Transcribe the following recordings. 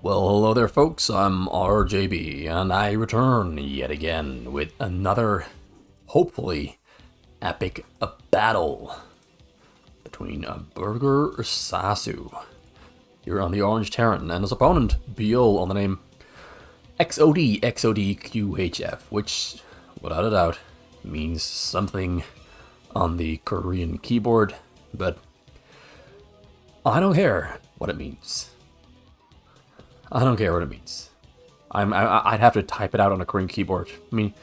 Well, hello there, folks. I'm RJB, and I return yet again with another, hopefully, epic battle between Burgersasu here on the Orange Terran and his opponent, BiOL, on the name XODQHF, which, without a doubt, means something on the Korean keyboard, but I don't care what it means. I don't care what it means. I'd have to type it out on a Korean keyboard. I mean,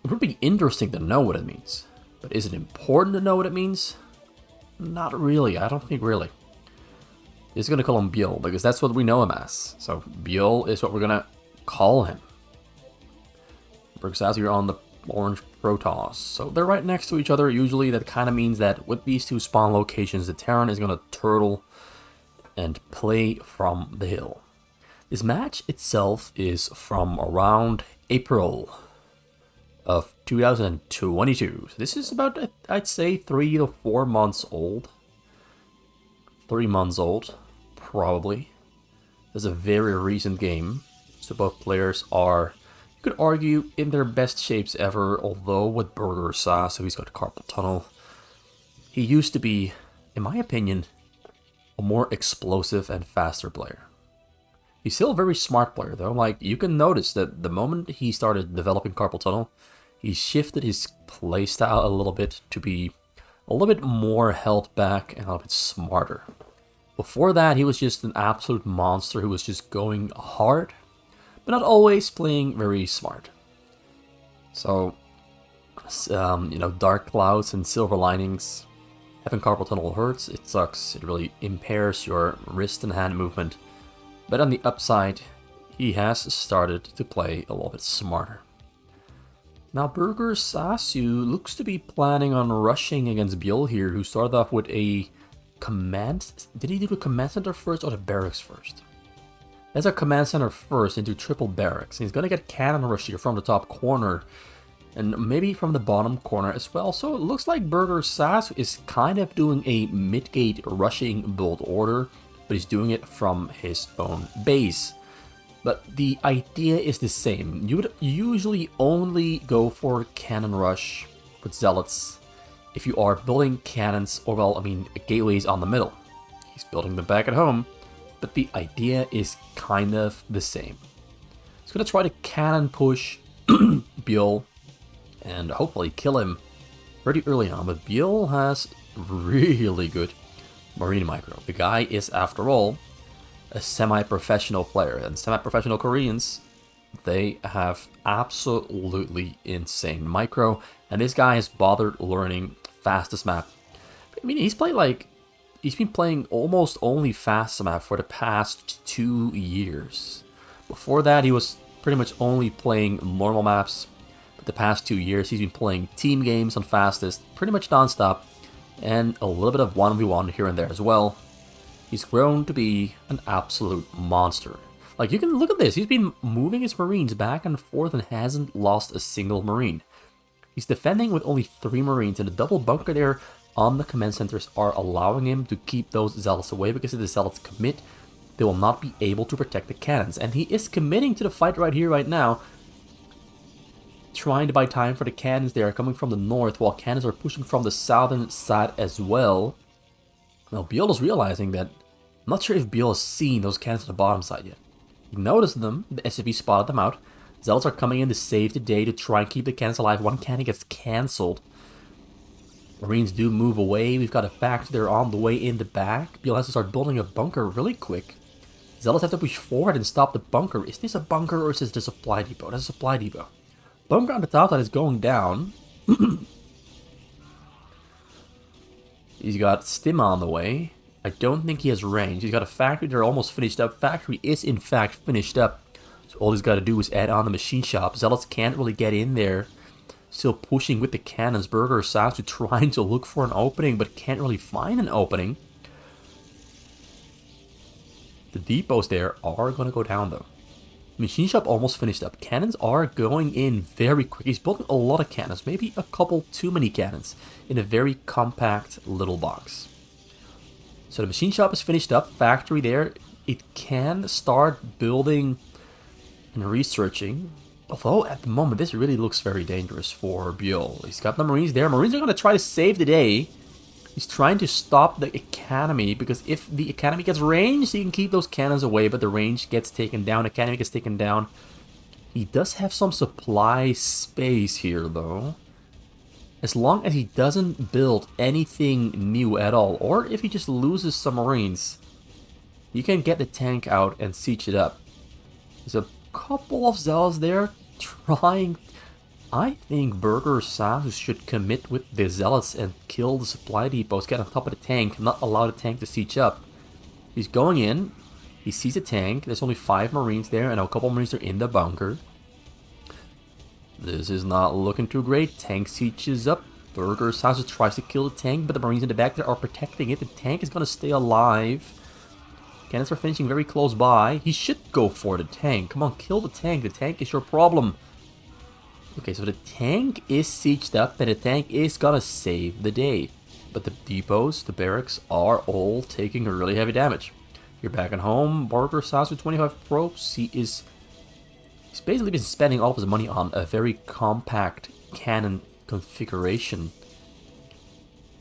it would be interesting to know what it means. But is it important to know what it means? Not really. I don't think really. He's going to call him BiOL because that's what we know him as. So BiOL is what we're going to call him. Burgersasu, you're on the orange Protoss. So they're right next to each other. Usually that kind of means that with these two spawn locations, the Terran is going to turtle and play from the hill. This match itself is from around April of 2022. So this is about, I'd say, 3 to 4 months old. 3 months old, probably. This is a very recent game. So both players are, you could argue, in their best shapes ever. Although with Burgersasu, he's got carpal tunnel. He used to be, in my opinion, a more explosive and faster player. He's still a very smart player, though. Like, you can notice that the moment he started developing carpal tunnel, he shifted his playstyle a little bit to be a little bit more held back and a little bit smarter. Before that, he was just an absolute monster who was just going hard, but not always playing very smart. So, dark clouds and silver linings. Having carpal tunnel hurts, it sucks. It really impairs your wrist and hand movement. But on the upside, he has started to play a little bit smarter. Now, Burgersasu looks to be planning on rushing against BiOL here, who started off with a command. Did he do the command center first or the barracks first? That's a command center first into triple barracks. And he's going to get cannon rush here from the top corner and maybe from the bottom corner as well. So it looks like Burgersasu is kind of doing a mid-gate rushing build order, but he's doing it from his own base. But the idea is the same. You would usually only go for cannon rush with zealots if you are building cannons, or well, gateways on the middle. He's building them back at home, but the idea is kind of the same. He's going to try to cannon push BiOL and hopefully kill him pretty early on, but BiOL has really good Marine micro. The guy is, after all, a semi-professional player, and semi-professional Koreans, they have absolutely insane micro, and this guy has bothered learning fastest map. I mean, he's been playing almost only fastest map for the past 2 years. Before that, he was pretty much only playing normal maps, but the past 2 years, he's been playing team games on fastest, pretty much non-stop, and a little bit of 1v1 here and there as well. He's grown to be an absolute monster. Like, you can look at this. He's been moving his Marines back and forth and hasn't lost a single Marine. He's defending with only 3 Marines, and the double bunker there on the command centers are allowing him to keep those zealots away, because if the zealots commit, they will not be able to protect the cannons. And he is committing to the fight right here, right now, trying to buy time for the cannons there coming from the north, while cannons are pushing from the southern side as well. Now, BiOL is realizing that, I'm not sure if BiOL has seen those cannons on the bottom side yet. He noticed them, the SCV spotted them out. Zealots are coming in to save the day to try and keep the cannons alive. One cannon gets cancelled. Marines do move away. We've got a factory there on the way in the back. BiOL has to start building a bunker really quick. Zealots have to push forward and stop the bunker. Is this a bunker or is this a supply depot? That's a supply depot. Bunker on the top side is going down. He's got Stim on the way. I don't think he has range. He's got a factory. They're almost finished up. Factory is in fact finished up. So all he's got to do is add on the machine shop. Zealots can't really get in there. Still pushing with the cannons. Burgersasu trying to look for an opening, but can't really find an opening. The depots there are going to go down though. Machine shop almost finished up. Cannons are going in very quick. He's building a lot of cannons. Maybe a couple too many cannons in a very compact little box. So the machine shop is finished up. Factory there it can start building and researching. Although at the moment this really looks very dangerous for BiOL. He's got the Marines there. Marines are going to try to save the day. He's trying to stop the Academy, because if the Academy gets ranged, he can keep those cannons away, but the range gets taken down, Academy gets taken down. He does have some supply space here, though. As long as he doesn't build anything new at all, or if he just loses some Marines, you can get the tank out and siege it up. There's a couple of Zealots there trying. I think Burgersasu should commit with the Zealots and kill the supply depots, get on top of the tank, not allow the tank to siege up. He's going in, he sees a tank, there's only 5 Marines there, and a couple Marines are in the bunker. This is not looking too great. Tank sieges up. Burgersasu tries to kill the tank, but the Marines in the back there are protecting it. The tank is going to stay alive. Cannons are finishing very close by. He should go for the tank. Come on, kill the tank. The tank is your problem. Okay, so the tank is sieged up, and the tank is gonna save the day. But the depots, the barracks, are all taking really heavy damage. You're back at home. Burgersasu 25 probes. He's basically been spending all of his money on a very compact cannon configuration.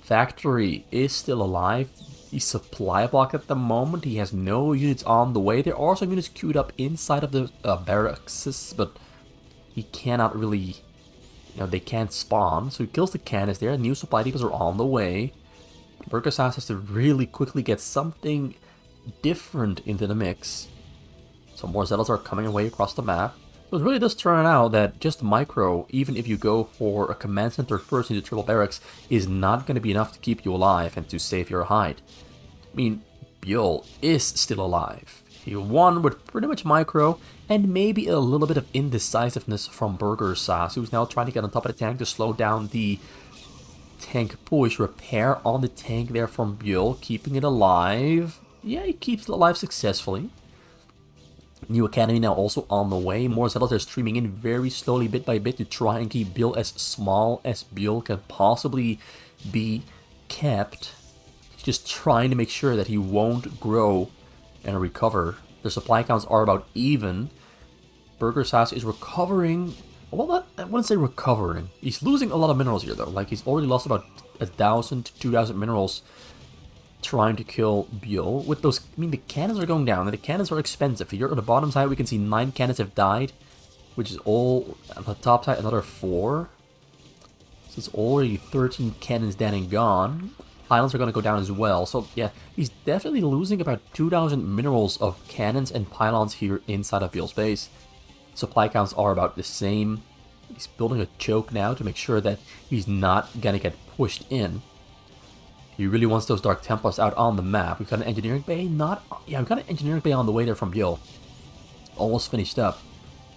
Factory is still alive. He's supply blocked at the moment. He has no units on the way. There are some units queued up inside of the barracks, but he cannot really, they can't spawn. So he kills the cannons there. New supply depots are on the way. Burgersasu has to really quickly get something different into the mix. Some more Zealots are coming away across the map. So it really does turn out that just micro, even if you go for a command center first into triple barracks, is not going to be enough to keep you alive and to save your hide. I mean, BiOL is still alive. He won with pretty much micro, and maybe a little bit of indecisiveness from Burgersasu, who's now trying to get on top of the tank to slow down the tank push. Repair on the tank there from BiOL, keeping it alive. Yeah, he keeps it alive successfully. New Academy now also on the way. More Zealots are streaming in very slowly, bit by bit, to try and keep BiOL as small as BiOL can possibly be kept. He's just trying to make sure that he won't grow and recover. The supply counts are about even. Burgersasu is recovering. Well, I wouldn't say recovering. He's losing a lot of minerals here, though. Like, he's already lost about 1,000 to 2,000 minerals trying to kill BiOL. With those, I mean, the cannons are going down, and the cannons are expensive. Here on the bottom side, we can see 9 cannons have died, which is all. On the top side, another 4. So it's already 13 cannons dead and gone. Pylons are going to go down as well. So yeah, he's definitely losing about 2,000 minerals of cannons and pylons here inside of BiOL's base. Supply counts are about the same. He's building a choke now to make sure that he's not going to get pushed in. He really wants those Dark Templars out on the map. We've got an engineering bay, we've got an engineering bay on the way there from BiOL. Almost finished up.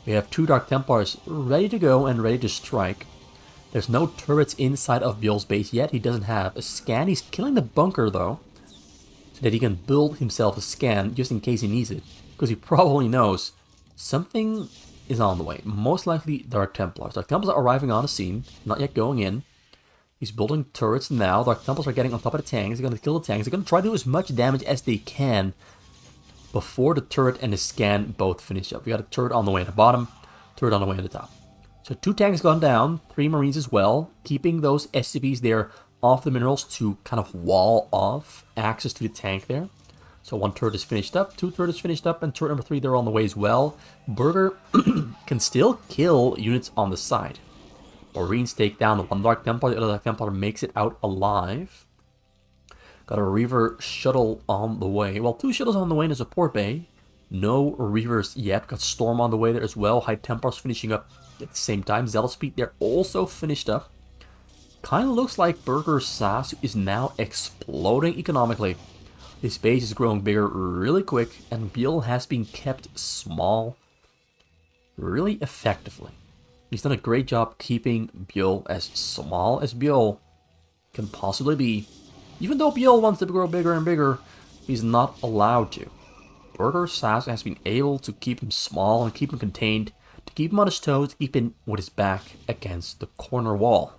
We have 2 Dark Templars ready to go and ready to strike. There's no turrets inside of BiOL's base yet. He doesn't have a scan. He's killing the bunker, though, so that he can build himself a scan just in case he needs it. Because he probably knows something is on the way. Most likely Dark Templars. Dark Templars are arriving on the scene, not yet going in. He's building turrets now. Dark Templars are getting on top of the tanks. They're going to kill the tanks. They're going to try to do as much damage as they can before the turret and the scan both finish up. We got a turret on the way at the bottom, turret on the way at the top. So 2 tanks gone down, 3 Marines as well, keeping those SCVs there off the minerals to kind of wall off access to the tank there. So 1 turret is finished up, 2 turrets finished up, and turret number 3 they're on the way as well. Burger can still kill units on the side. Marines take down 1 Dark Templar, the other Dark Templar makes it out alive. Got a Reaver shuttle on the way. Well, 2 shuttles on the way in the support bay. No Reavers yet. Got Storm on the way there as well. High Templars finishing up at the same time. Zealot Speed they're also finished up. Kind of looks like Burgersasu is now exploding economically. His base is growing bigger really quick, and BiOL has been kept small really effectively. He's done a great job keeping BiOL as small as BiOL can possibly be. Even though BiOL wants to grow bigger and bigger, he's not allowed to. Burgersasu has been able to keep him small and keep him contained, to keep him on his toes, to keep him with his back against the corner wall.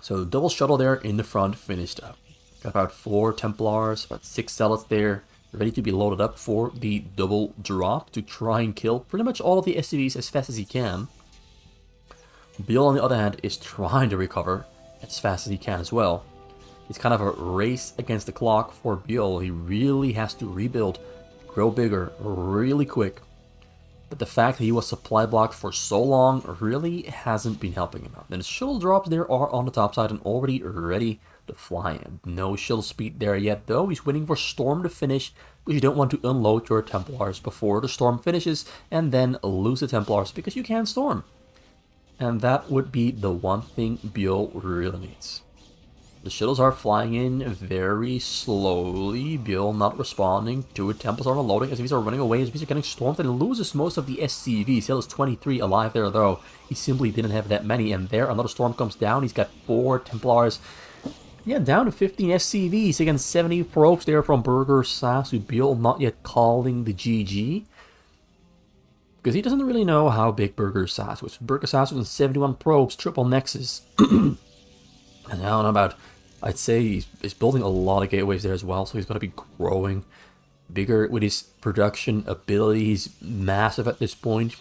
So double shuttle there in the front finished up. Got about 4 Templars, about 6 Zealots there, ready to be loaded up for the double drop to try and kill pretty much all of the SCVs as fast as he can. BiOL, on the other hand, is trying to recover as fast as he can as well. It's kind of a race against the clock for BiOL. He really has to rebuild, grow bigger, really quick. But the fact that he was supply blocked for so long really hasn't been helping him out. And the shuttle drops there are on the top side and already ready to fly. No shuttle speed there yet though. He's waiting for Storm to finish, because you don't want to unload your Templars before the Storm finishes and then lose the Templars because you can't Storm. And that would be the one thing BiOL really needs. The shuttles are flying in very slowly. BiOL not responding to it. Templars are unloading. SCVs are running away. SCVs are getting stormed and loses most of the SCVs. Still has 23 alive there though. He simply didn't have that many. And there another storm comes down. He's got 4 Templars. Yeah, down to 15 SCVs against 70 probes there from Burgersasu. BiOL not yet calling the GG, because he doesn't really know how big Burgersasu is. Burgersasu with 71 probes, triple nexus. And now about, I'd say he's building a lot of gateways there as well, so he's going to be growing bigger with his production ability. He's massive at this point.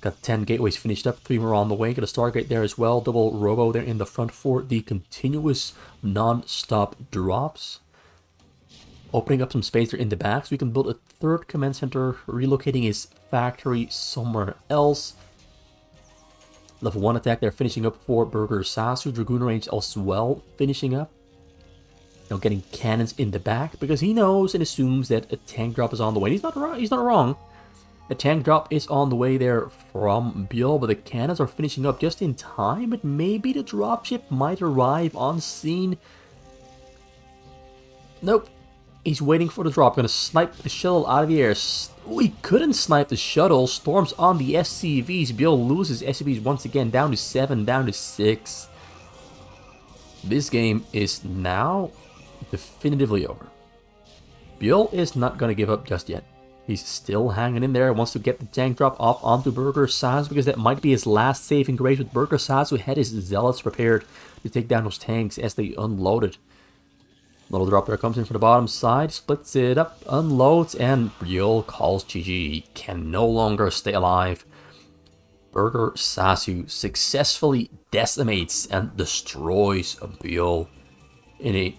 Got 10 gateways finished up, 3 more on the way. Got a Stargate there as well. Double Robo there in the front for the continuous non-stop drops. Opening up some space there in the back so we can build a 3rd command center, relocating his factory somewhere else. Level 1 attack there finishing up for Burgersasu. Dragoon range as well finishing up. Now getting cannons in the back because he knows and assumes that a tank drop is on the way. He's not wrong. A tank drop is on the way there from BiOL, but the cannons are finishing up just in time. But maybe the dropship might arrive on scene. Nope. He's waiting for the drop. Gonna snipe the shuttle out of the air. We couldn't snipe the shuttle. Storms on the SCVs. BiOL loses SCVs once again, down to 7, down to 6. This game is now definitively over. BiOL is not gonna give up just yet. He's still hanging in there. Wants to get the tank drop off onto Burgersasu, because that might be his last saving grace. With Burgersasu had his zealots prepared to take down those tanks as they unloaded. Little drop there comes in from the bottom side, splits it up, unloads, and BiOL calls GG. He can no longer stay alive. Burgersasu successfully decimates and destroys BiOL in a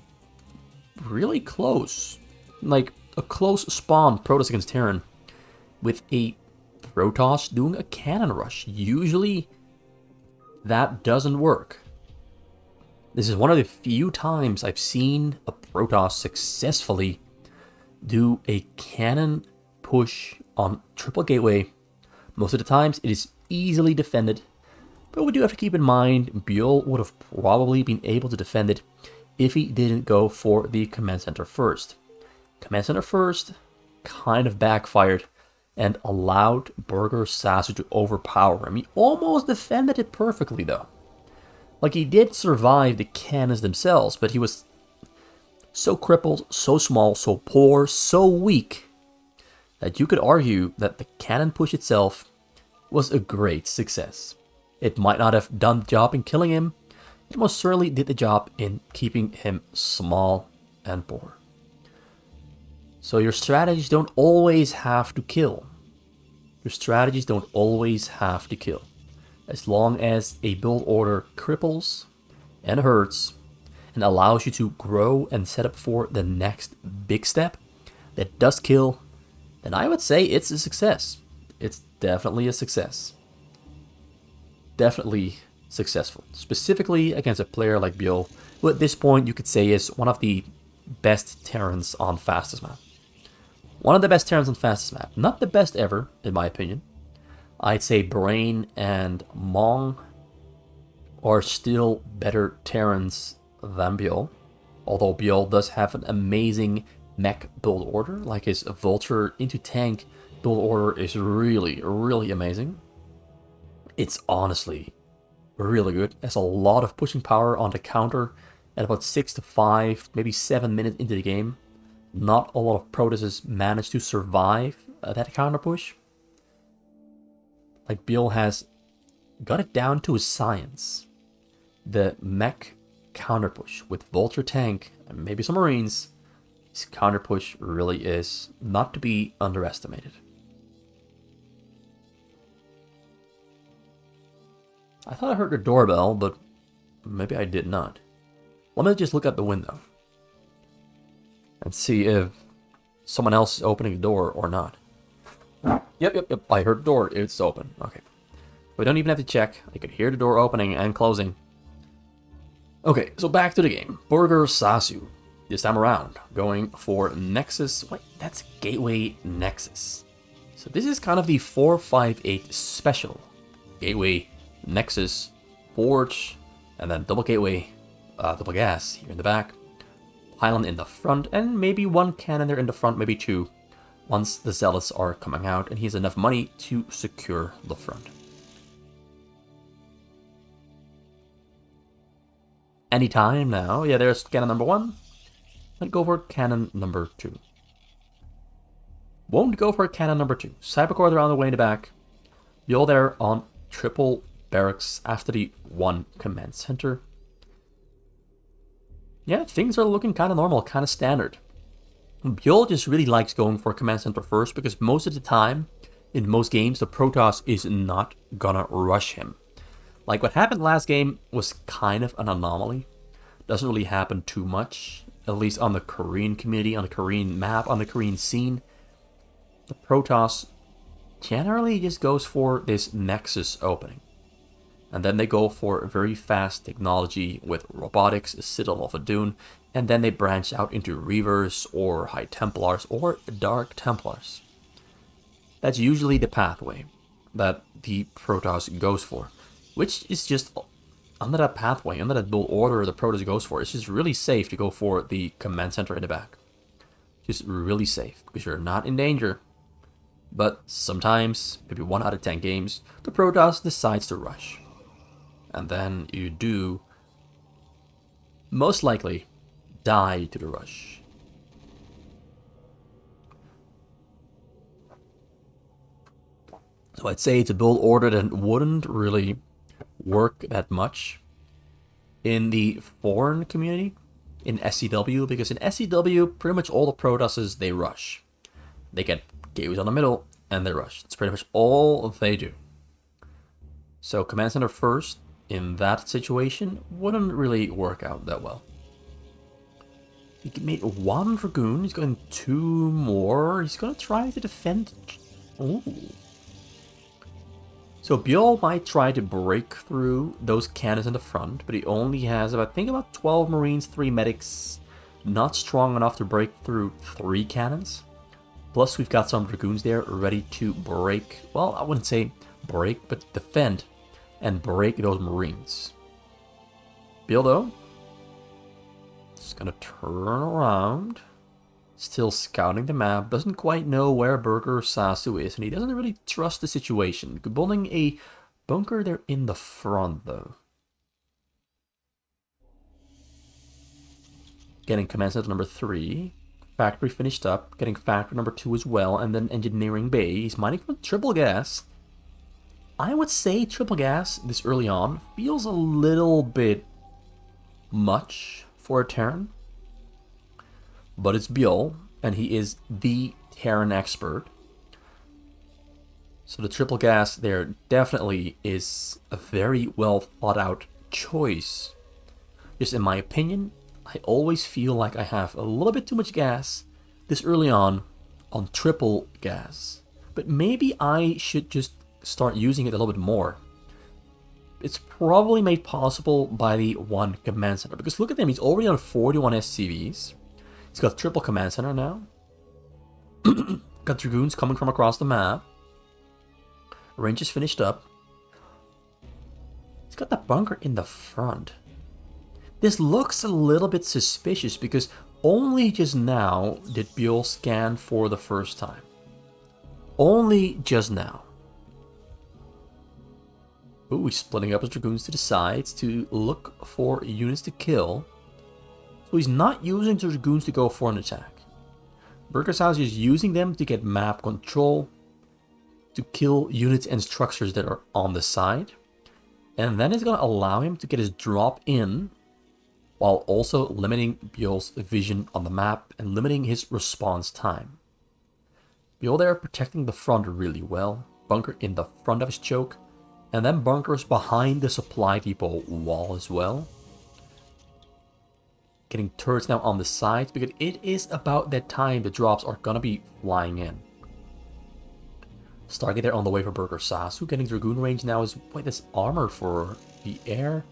really close, like a close spawn Protoss against Terran, with a Protoss doing a cannon rush. Usually that doesn't work. This is one of the few times I've seen a Protoss successfully do a cannon push on triple gateway. Most of the times it is easily defended, but we do have to keep in mind BiOL would have probably been able to defend it if he didn't go for the command center first. Command center first kind of backfired and allowed Burgersasu to overpower him. He almost defended it perfectly though. Like, he did survive the cannons themselves, but he was so crippled, so small, so poor, so weak, that you could argue that the cannon push itself was a great success. It might not have done the job in killing him, it most certainly did the job in keeping him small and poor. So your strategies don't always have to kill. Your strategies don't always have to kill. As long as a build order cripples and hurts and allows you to grow and set up for the next big step that does kill, then I would say it's a success. It's definitely a success. Definitely successful. Specifically against a player like BiOL, who at this point you could say is one of the best Terrans on fastest map. One of the best Terrans on fastest map. Not the best ever, in my opinion. I'd say Brain and Mong are still better Terrans than BiOL. Although BiOL does have an amazing mech build order, like his Vulture into tank build order is really, really amazing. It's honestly really good. It has a lot of pushing power on the counter at about 6 to 5, maybe 7 minutes into the game. Not a lot of Protosses manage to survive that counter push. Like, BiOL has got it down to a science. The mech counter push with Vulture tank and maybe some Marines. His counter push really is not to be underestimated. I thought I heard the doorbell, but maybe I did not. Let me just look out the window and see if someone else is opening the door or not. Yep. I heard the door. It's open. Okay. We don't even have to check. I could hear the door opening and closing. Okay, so back to the game. Burgersasu. This time around, going for Nexus. Wait, that's Gateway Nexus. So this is kind of the 458 special. Gateway, Nexus, Forge, and then double Gateway, double gas here in the back. Pylon in the front, and maybe one cannon there in the front, maybe two, once the Zealots are coming out, and he has enough money to secure the front. Anytime now. Yeah, there's cannon number 1. Let's go for cannon number 2. Won't go for cannon number 2. Cybercore around the way in the back. BiOL there on triple barracks after the 1 command center. Yeah, things are looking kind of normal, kind of standard. BiOL just really likes going for command center first because most of the time, in most games, the Protoss is not gonna rush him. Like what happened last game was kind of an anomaly. Doesn't really happen too much, at least on the Korean community, on the Korean map, on the Korean scene. The Protoss generally just goes for this Nexus opening. And then they go for very fast technology with robotics, Citadel of Adun, and then they branch out into Reavers or High Templars or Dark Templars. That's usually the pathway that the Protoss goes for. Which is just under that pathway, under that build order the Protoss goes for. It's just really safe to go for the command center in the back. Just really safe, because you're not in danger. But sometimes, maybe 1 out of 10 games, the Protoss decides to rush. And then you do, most likely, die to the rush. So I'd say it's a build order that wouldn't really work that much in the foreign community, in SCW, because in SCW, pretty much all the Protosses, they rush. They get gateways on the middle, and they rush. That's pretty much all they do. So command center first, in that situation, wouldn't really work out that well. He made 1 Dragoon, he's going 2 more, he's gonna try to defend. Ooh. So BiOL might try to break through those cannons in the front, but he only has about, I think about 12 Marines, 3 medics, not strong enough to break through 3 cannons. Plus we've got some Dragoons there ready to break, well, I wouldn't say break, but defend and break those Marines. BiOL though, is gonna turn around. Still scouting the map, doesn't quite know where Burgersasu is, and he doesn't really trust the situation. Building a bunker there in the front, though. Getting command center number 3. Factory finished up. Getting factory number 2 as well, and then engineering bay. He's mining from triple gas. I would say triple gas this early on feels a little bit much for a Terran. But it's BiOL, and he is the Terran expert. So the triple gas there definitely is a very well thought out choice. Just in my opinion, I always feel like I have a little bit too much gas this early on triple gas. But maybe I should just start using it a little bit more. It's probably made possible by the 1 command center. Because look at him, he's already on 41 SCVs. He's got triple command center now. Got Dragoons coming from across the map. Range is finished up. He's got that bunker in the front. This looks a little bit suspicious because only just now did BiOL scan for the first time. Only just now. Ooh, he's splitting up his Dragoons to the sides to look for units to kill. So he's not using the Dragoons to go for an attack. Burgersasu is using them to get map control, to kill units and structures that are on the side. And then it's going to allow him to get his drop in while also limiting BiOL's vision on the map and limiting his response time. BiOL there protecting the front really well, bunker in the front of his choke, and then bunkers behind the supply depot wall as well. Getting turrets now on the sides, because it is about that time the drops are gonna be flying in. Stargate there on the way for Burgersasu, getting Dragoon range now is quite this armor for the air.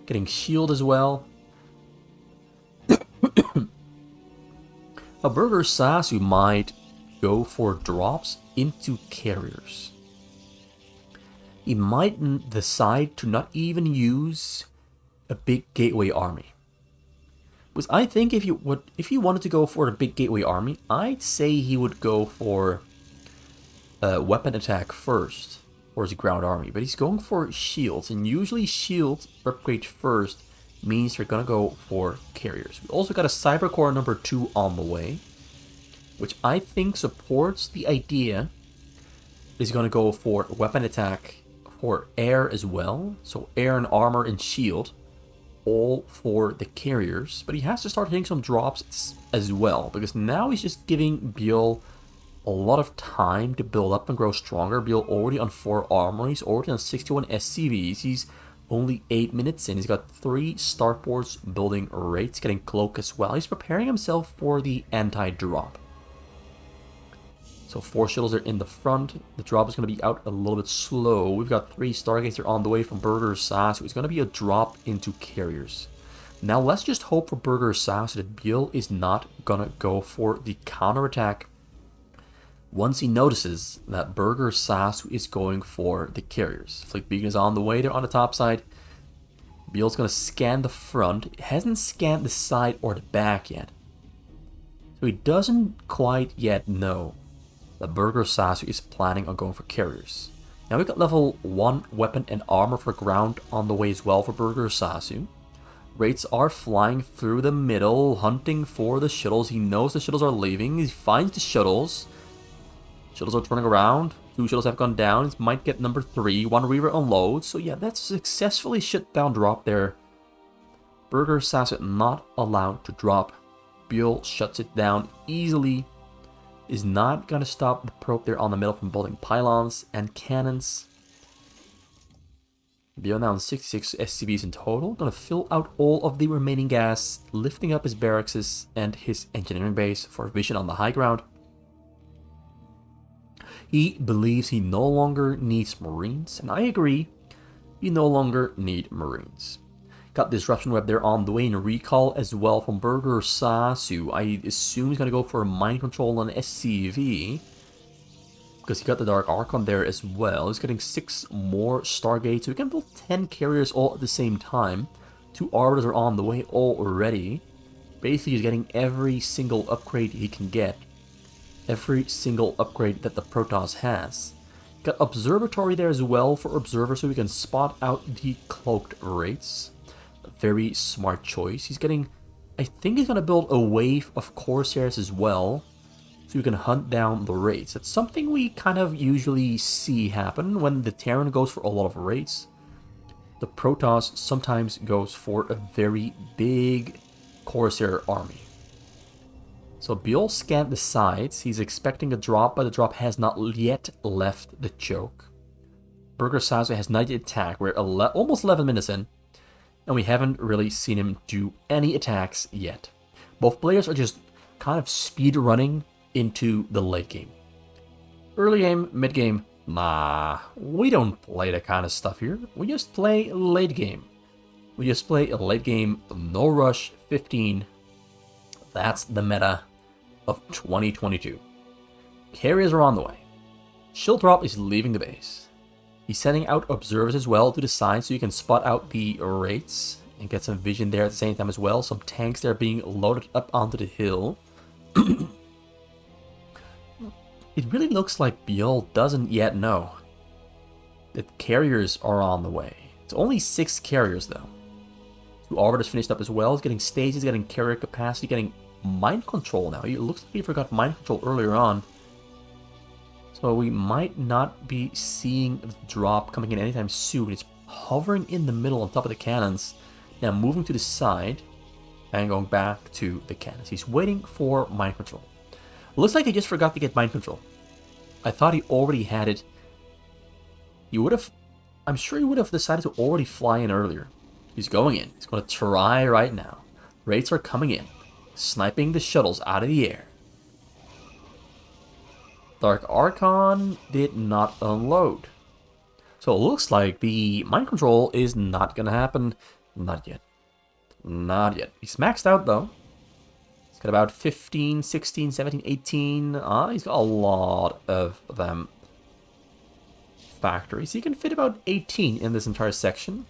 Getting shield as well. A Burgersasu might go for drops into carriers. He might decide to not even use a big gateway army. Because I think if he wanted to go for a big gateway army, I'd say he would go for weapon attack first, or his ground army. But he's going for shields, and usually shields upgrade first means they're gonna go for carriers. We also got a Cyber Core number 2 on the way, which I think supports the idea he's gonna go for weapon attack for air as well. So air and armor and shield, all for the carriers. But he has to start hitting some drops as well, because now he's just giving BiOL a lot of time to build up and grow stronger. BiOL already on 4 armor, he's already on 61 SCVs, he's only 8 minutes in, he's got 3 starports building rates, getting cloak as well. He's preparing himself for the anti-drop. So 4 shuttles are in the front, the drop is going to be out a little bit slow. We've got 3 Stargates are on the way from Burgersasu. It's going to be a drop into carriers. Now let's just hope for Burgersasu that BiOL is not going to go for the counterattack once he notices that Burgersasu is going for the carriers. Fleet Beacon is on the way there on the top side. BiOL's going to scan the front. It hasn't scanned the side or the back yet. So he doesn't quite yet know that Burgersasu is planning on going for carriers. Now we've got level 1 weapon and armor for ground on the way as well for Burgersasu. Rates are flying through the middle, hunting for the shuttles. He knows the shuttles are leaving. He finds the shuttles. Shuttles are turning around. 2 shuttles have gone down. He might get number 3. 1 Reaver unloads. So yeah, that's successfully shut down drop there. Burgersasu not allowed to drop. BiOL shuts it down easily. Is not going to stop the probe there on the middle from building pylons and cannons. BiOL now on 66 SCVs in total. Going to fill out all of the remaining gas, lifting up his barracks and his engineering base for vision on the high ground. He believes he no longer needs Marines, and I agree, you no longer need Marines. Got Disruption Web there on the way and recall as well from Burgersasu. I assume he's going to go for a mind control on SCV, because he got the Dark Archon there as well. He's getting 6 more Stargates, so we can build 10 carriers all at the same time. 2 Arbiters are on the way already. Basically, he's getting every single upgrade he can get. Every single upgrade that the Protoss has. Got Observatory there as well for Observer, so we can spot out the cloaked rates. A very smart choice. He's getting, I think he's going to build a wave of Corsairs as well, so we can hunt down the rates. That's something we kind of usually see happen when the Terran goes for a lot of rates. The Protoss sometimes goes for a very big Corsair army. So BiOL scanned the sides. He's expecting a drop, but the drop has not yet left the choke. Burgersasu has not yet attacked. We're almost 11 minutes in, and we haven't really seen him do any attacks yet. Both players are just kind of speed running into the late game. Early game, mid game, nah, we don't play that kind of stuff here. We just play late game. We just play a late game, no rush, 15. That's the meta of 2022. Carriers are on the way. Shield Drop is leaving the base. He's sending out observers as well to the side so you can spot out the rates and get some vision there at the same time as well. Some tanks there being loaded up onto the hill. It really looks like BiOL doesn't yet know that carriers are on the way. It's only 6 carriers though. 2 Arbiters finished up as well. He's getting stages, getting carrier capacity, getting mind control now. It looks like he forgot mind control earlier on. So we might not be seeing the drop coming in anytime soon. It's hovering in the middle on top of the cannons. Now moving to the side. and going back to the cannons. He's waiting for mind control. Looks like he just forgot to get mind control. I thought he already had it. He would have... I'm sure he would have decided to already fly in earlier. He's going in. He's going to try right now. Raids are coming in. Sniping the shuttles out of the air. Dark Archon did not unload. So it looks like the mind control is not going to happen. Not yet. Not yet. He's maxed out though. He's got about 15, 16, 17, 18. He's got a lot of them. Factories. He can fit about 18 in this entire section.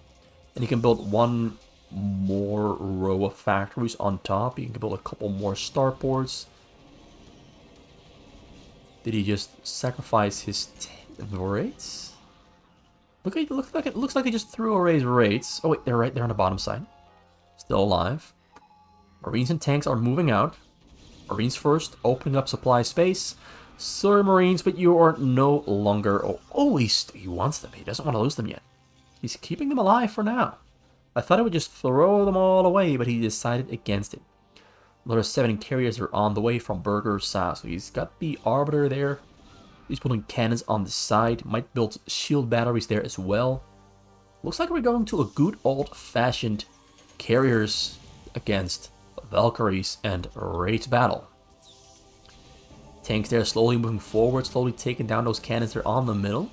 And he can build one more row of factories on top. He can build a couple more starports. Did he just sacrifice his raids? Looks like he just threw away his raids. Oh wait, they're right there on the bottom side. Still alive. Marines and tanks are moving out. Marines first, opening up supply space. Sorry, Marines, but you are no longer... Oh, he wants them. He doesn't want to lose them yet. He's keeping them alive for now. I thought I would just throw them all away, but he decided against it. Another 7 carriers are on the way from Burgersasu. He's got the Arbiter there. He's putting cannons on the side. Might build shield batteries there as well. Looks like we're going to a good old-fashioned carriers against Valkyries and raids battle. Tanks there slowly moving forward, slowly taking down those cannons there on the middle.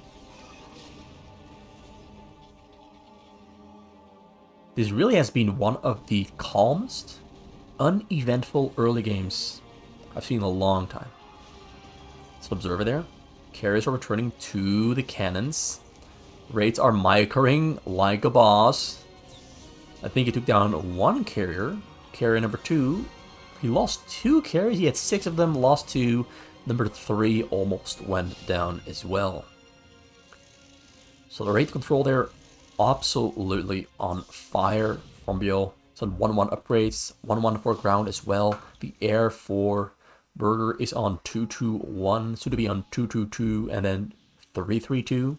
This really has been one of the calmest, uneventful early games I've seen in a long time. It's an observer there. Carriers are returning to the cannons. Raids are micring like a boss. I think he took down one carrier. Carrier number 2. He lost 2 carriers. He had 6 of them, lost 2. Number 3 almost went down as well. So the raid control there, absolutely on fire from BiOL. It's on 1-1 upgrades, 1-1 for ground as well. The air for Burger is on 2-2-1, soon to be on 2-2-2, and then 3-3-2.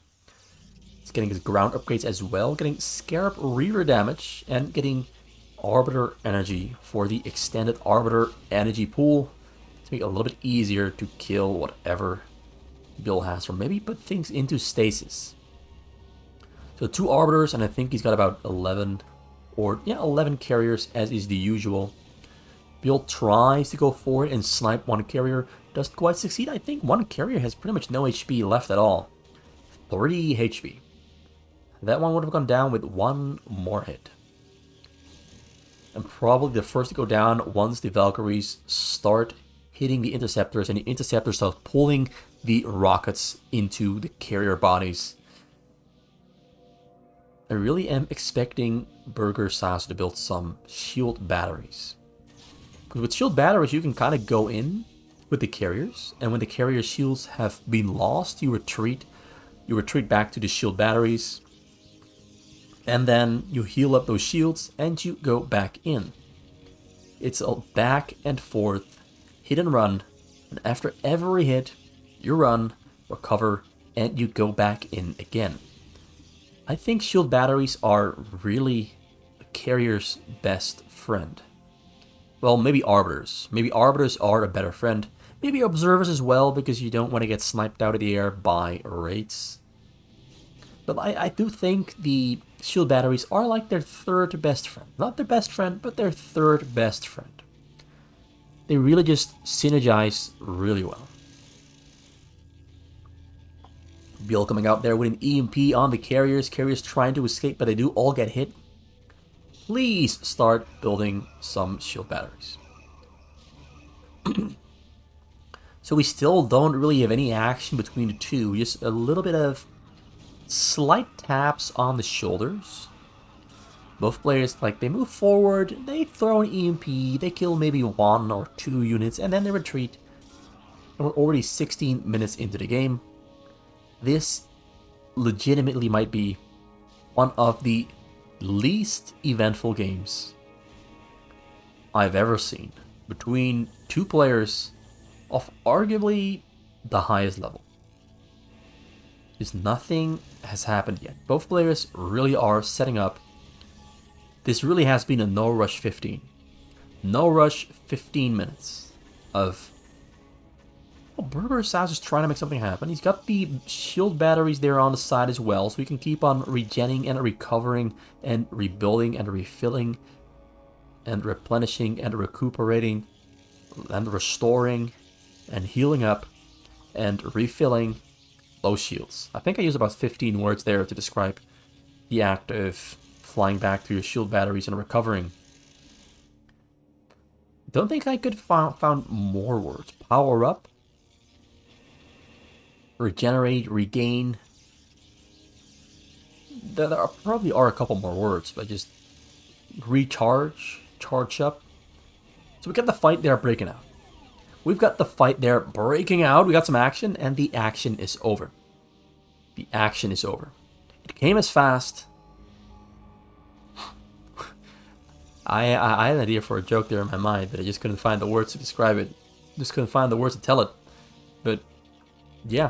He's getting his ground upgrades as well, getting Scarab reaver damage, and getting Arbiter energy for the extended Arbiter energy pool to make it a little bit easier to kill whatever BiOL has, or maybe put things into stasis. So 2 Arbiters, and I think he's got about 11 carriers, as is the usual. BiOL tries to go forward and snipe one carrier, doesn't quite succeed. I think one carrier has pretty much no HP left at all. 30 HP. That one would have gone down with 1 more hit. And probably the first to go down once the Valkyries start hitting the interceptors, and the interceptors start pulling the rockets into the carrier bodies. I really am expecting Burgersasu to build some shield batteries. Because with shield batteries, you can kind of go in with the carriers, and when the carrier shields have been lost, you retreat back to the shield batteries, and then you heal up those shields and you go back in. It's a back and forth hit and run, and after every hit you run, recover, and you go back in again. I think shield batteries are really a carrier's best friend. Well, maybe arbiters. Maybe arbiters are a better friend. Maybe observers as well, because you don't want to get sniped out of the air by raids. But I do think the shield batteries are like their third best friend. Not their best friend, but their third best friend. They really just synergize really well. BiOL coming out there with an EMP on the carriers. Carriers trying to escape, but they do all get hit. Please start building some shield batteries. So we still don't really have any action between the two. Just a little bit of slight taps on the shoulders. Both players, they move forward, they throw an EMP, they kill maybe 1 or 2 units, and then they retreat. And we're already 16 minutes into the game. This legitimately might be one of the least eventful games I've ever seen between 2 players of arguably the highest level. Just nothing has happened yet. Both players really are setting up. This really has been a no rush 15. No rush, 15 minutes of... Well, Burgersasu is trying to make something happen. He's got the shield batteries there on the side as well, so he can keep on regenning and recovering and rebuilding and refilling and replenishing and recuperating and restoring and healing up and refilling those shields. I think I used about 15 words there to describe the act of flying back to your shield batteries and recovering. Don't think I could found more words. Power up, regenerate, regain. There probably are a couple more words, but just recharge, charge up. So we got the fight there breaking out. We've got the fight there breaking out. We got some action, and the action is over. The action is over. It came as fast. I had an idea for a joke there in my mind, but I just couldn't find the words to describe it. Just couldn't find the words to tell it. But yeah,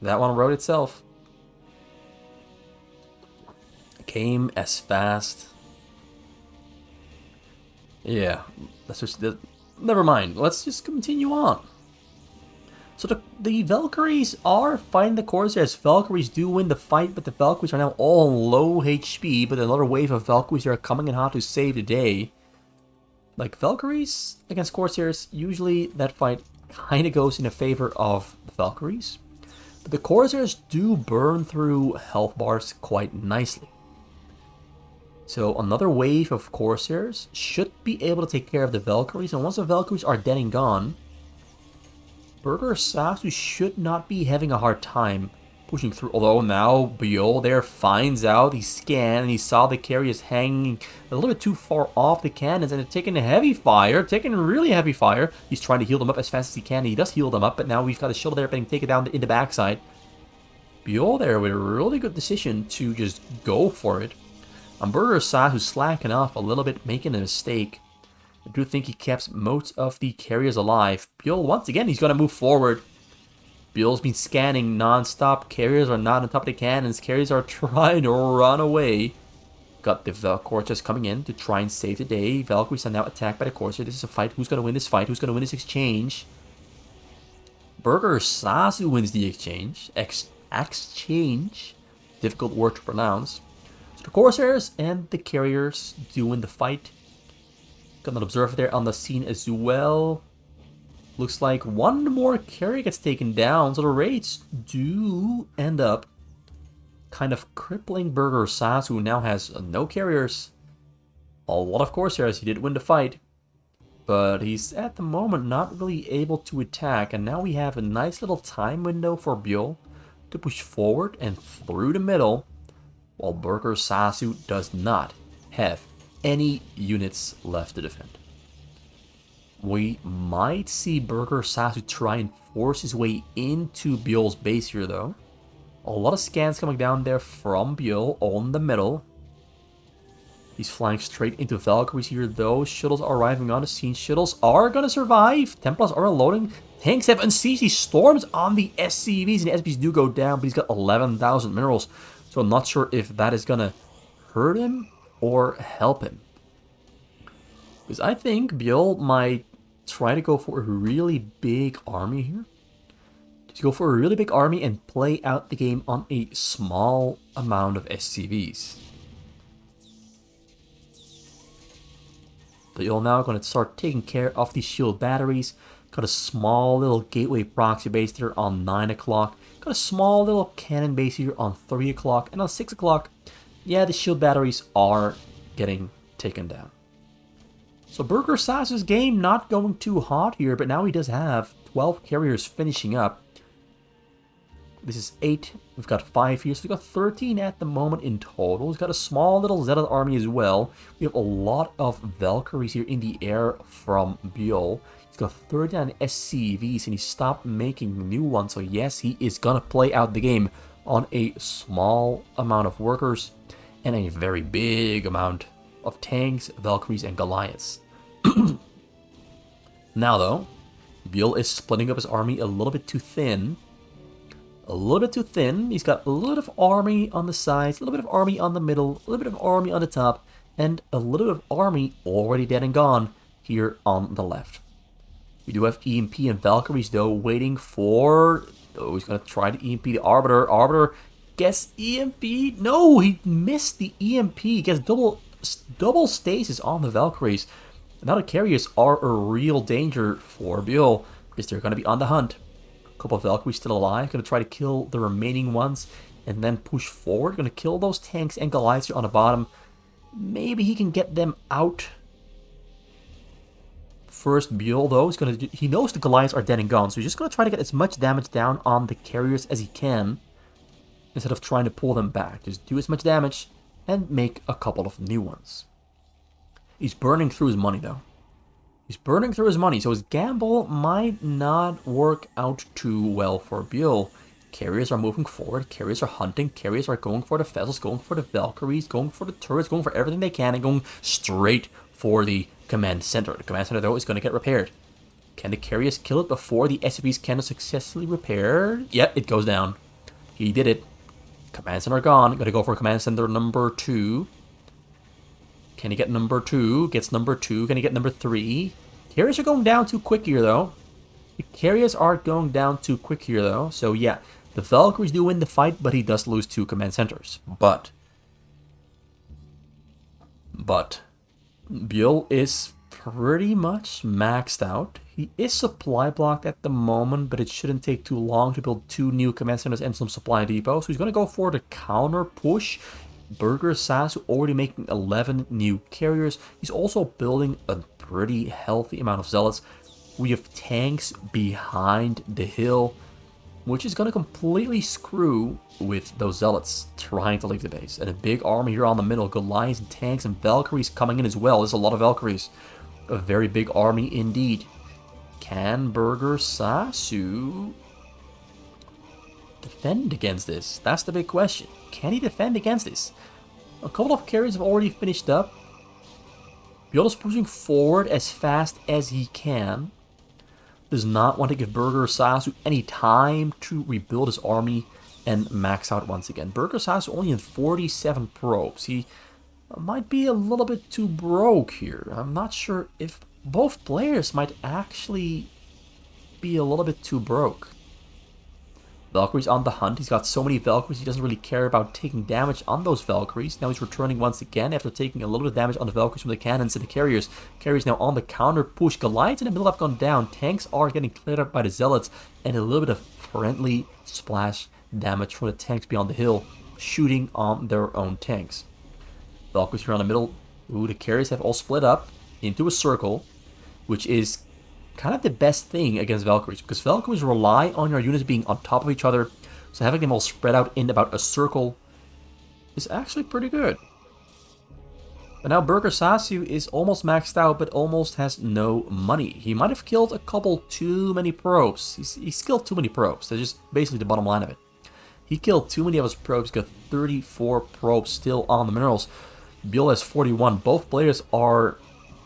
that one wrote itself. It came as fast. Yeah, that's just never mind. Let's just continue on. So the Valkyries are fighting the Corsairs. Valkyries do win the fight, but the Valkyries are now all low HP. But another wave of Valkyries are coming in hot to save the day. Like Valkyries against Corsairs, usually that fight kind of goes in the favor of the Valkyries. But the Corsairs do burn through health bars quite nicely. So another wave of Corsairs should be able to take care of the Valkyries. And once the Valkyries are dead and gone, Burgersasu should not be having a hard time pushing through. Although now BiOL there finds out, he scanned, and he saw the carriers hanging a little bit too far off the cannons, and they're taking a heavy fire, taking really heavy fire. He's trying to heal them up as fast as he can. He does heal them up, but now we've got a shield there being taken down in the backside. BiOL there with a really good decision to just go for it. And Burgersasu slacking off a little bit, making a mistake. I do think he kept most of the carriers alive. BiOL, once again, he's going to move forward. BiOL's been scanning non-stop. Carriers are not on top of the cannons. Carriers are trying to run away. Got the Corsairs coming in to try and save the day. Valkyries are now attacked by the Corsairs. This is a fight. Who's going to win this fight? Who's going to win this exchange? Burgersasu wins the exchange. Exchange. Difficult word to pronounce. So the Corsairs and the carriers do win the fight. Got an observer there on the scene as well. Looks like one more carrier gets taken down, so the raids do end up kind of crippling Burgersasu, who now has no carriers. A lot of Corsairs. He did win the fight, but he's at the moment not really able to attack. And now we have a nice little time window for BiOL to push forward and through the middle, while Burgersasu does not have any units left to defend. We might see Burgersasu try and force his way into BiOL's base here, though. A lot of scans coming down there from BiOL on the middle. He's flying straight into Valkyries here, though. Shuttles are arriving on the scene. Shuttles are going to survive. Templars are loading. Tanks have unseized. He storms on the SCVs, and the SCVs do go down, but he's got 11,000 minerals. So I'm not sure if that is going to hurt him or help him. Because I think BiOL might try to go for a really big army here. Just go for a really big army and play out the game on a small amount of SCVs. BiOL now going to start taking care of these shield batteries. Got a small little gateway proxy base there on 9 o'clock. Got a small little cannon base here on 3 o'clock. And on 6 o'clock, yeah, the shield batteries are getting taken down. So Burgersasu's game not going too hot here, but now he does have 12 carriers finishing up. This is 8. We've got 5 here, so we've got 13 at the moment in total. He's got a small little Zealot army as well. We have a lot of Valkyries here in the air from BiOL. He's got 39 SCVs, and he stopped making new ones. So yes, he is going to play out the game on a small amount of workers and a very big amount of tanks, Valkyries, and Goliaths. Now, though, BiOL is splitting up his army a little bit too thin. A little bit too thin. He's got a little bit of army on the sides, a little bit of army on the middle, a little bit of army on the top, and a little bit of army already dead and gone here on the left. We do have EMP and Valkyries though waiting for... Oh, he's going to try to EMP the Arbiter. Arbiter gets EMP. No, he missed the EMP. He gets double stasis on the Valkyries. Now the carriers are a real danger for BiOL because they're going to be on the hunt. A couple of Valkyries still alive. Going to try to kill the remaining ones and then push forward. Going to kill those tanks and Goliaths on the bottom. Maybe he can get them out. First, BiOL though, he knows the Goliaths are dead and gone, so he's just going to try to get as much damage down on the carriers as he can, instead of trying to pull them back. Just do as much damage and make a couple of new ones. He's burning through his money though. He's burning through his money, so his gamble might not work out too well for BiOL. Carriers are moving forward, carriers are hunting, carriers are going for the vessels, going for the Valkyries, going for the turrets, going for everything they can, and going straight for the command center. The command center, though, is going to get repaired. Can the carriers kill it before the SCVs can successfully repair? Yep, it goes down. He did it. Command center gone. Going to go for command center number 2. Can he get number 2? Gets number 2. Can he get number 3? Carriers are going down too quick here, though. The carriers are going down too quick here, though. So, yeah, the Valkyries do win the fight, but he does lose 2 command centers. But BiOL is pretty much maxed out. He is supply blocked at the moment, but it shouldn't take too long to build 2 new command centers and some supply depots. So he's going to go for the counter push. Burgersasu already making 11 new carriers. He's also building a pretty healthy amount of zealots. We have tanks behind the hill, which is going to completely screw with those zealots trying to leave the base. And a big army here on the middle. Goliaths and tanks and Valkyries coming in as well. There's a lot of Valkyries. A very big army indeed. Can Burgersasu defend against this? That's the big question. Can he defend against this? A couple of carriers have already finished up. BiOL is pushing forward as fast as he can. Does not want to give Burgersasu any time to rebuild his army and max out once again. Burgersasu only in 47 probes. He might be a little bit too broke here. I'm not sure if both players might actually be a little bit too broke. Valkyrie's on the hunt. He's got so many Valkyries, he doesn't really care about taking damage on those Valkyries. Now he's returning once again after taking a little bit of damage on the Valkyries from the cannons and the carriers. Carriers now on the counter push. Goliaths in the middle have gone down. Tanks are getting cleared up by the Zealots. And a little bit of friendly splash damage from the tanks beyond the hill, shooting on their own tanks. Valkyries here on the middle. Ooh, the carriers have all split up into a circle, which is kind of the best thing against Valkyries, because Valkyries rely on your units being on top of each other, so having them all spread out in about a circle is actually pretty good. But now Burgersasu is almost maxed out, but almost has no money. He might have killed a couple too many probes. He's killed too many probes. That's just basically the bottom line of it. He killed too many of his probes. He's got 34 probes still on the minerals. BiOL has 41. Both players are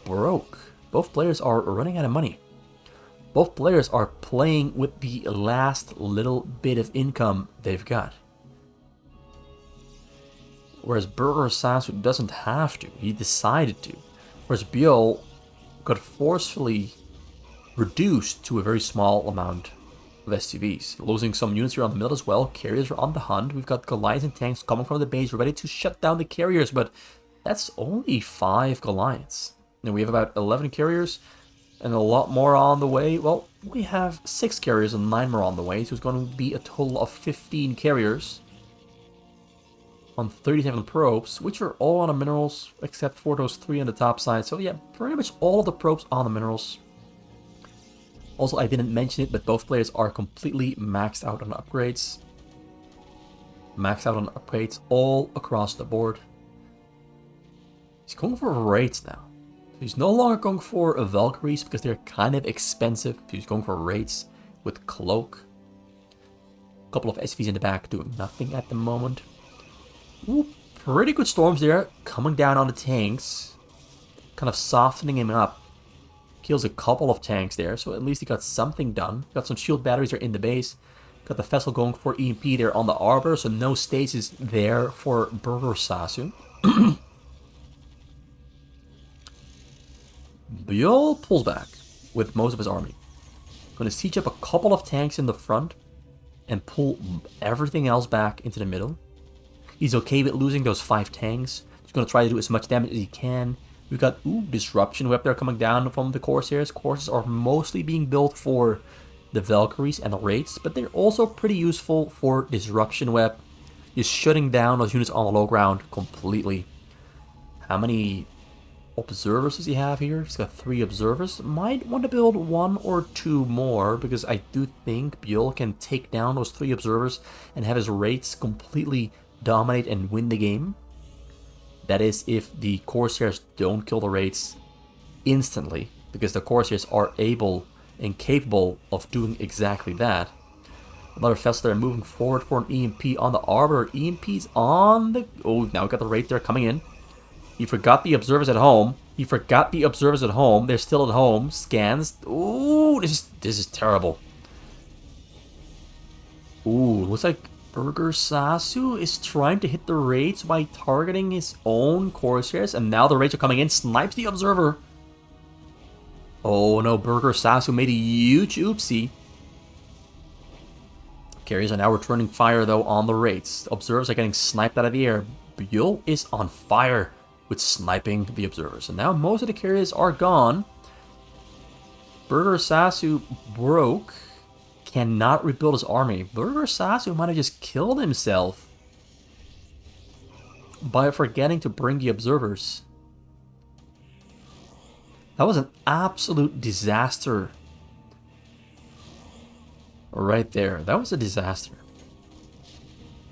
broke. Both players are running out of money. Both players are playing with the last little bit of income they've got. Whereas Burgersasu doesn't have to. He decided to. Whereas BiOL got forcefully reduced to a very small amount of SCVs. Losing some units here on the middle as well. Carriers are on the hunt. We've got Goliaths and tanks coming from the base, ready to shut down the carriers. But that's only 5 Goliaths. And we have about 11 carriers. And a lot more on the way. Well, we have 6 carriers and 9 more on the way. So it's going to be a total of 15 carriers on 37 probes, which are all on the minerals, except for those 3 on the top side. So yeah, pretty much all of the probes on the minerals. Also, I didn't mention it, but both players are completely maxed out on upgrades. Maxed out on upgrades all across the board. He's going for raids now. He's no longer going for Valkyries because they're kind of expensive. He's going for raids with Cloak. A couple of SVs in the back doing nothing at the moment. Ooh, pretty good storms there coming down on the tanks. Kind of softening him up. Kills a couple of tanks there, so at least he got something done. Got some shield batteries there in the base. Got the vessel going for EMP there on the Arbor, so no stasis there for Burgersasu. Byul pulls back with most of his army. Going to siege up a couple of tanks in the front and pull everything else back into the middle. He's okay with losing those 5 tanks. He's going to try to do as much damage as he can. We've got, disruption web there coming down from the Corsairs. Corsairs are mostly being built for the Valkyries and the Wraiths, but they're also pretty useful for disruption web. Just shutting down those units on the low ground completely. How many observers does he have here? He's got 3 observers. Might want to build 1 or 2 more, because I do think Byul can take down those 3 observers and have his Wraiths completely dominate and win the game. That is if the Corsairs don't kill the Wraiths instantly, because the Corsairs are able and capable of doing exactly that. Another vessel there moving forward for an EMP on the Arbiter. EMP's on the... Oh, now we got the Wraith there coming in. He forgot the observers at home. They're still at home. Scans. Ooh, this is terrible. Ooh, looks like Burgersasu is trying to hit the Wraiths by targeting his own Corsairs, and now the Wraiths are coming in. Snipes the observer. Oh no, Burgersasu made a huge oopsie. Carriers are now returning fire though on the Wraiths. Observers are getting sniped out of the air. Byul is on fire with sniping the observers, and now most of the carriers are gone. Burgersasu broke. Cannot rebuild his army. Burgersasu might have just killed himself by forgetting to bring the observers. That was an absolute disaster. Right there. That was a disaster.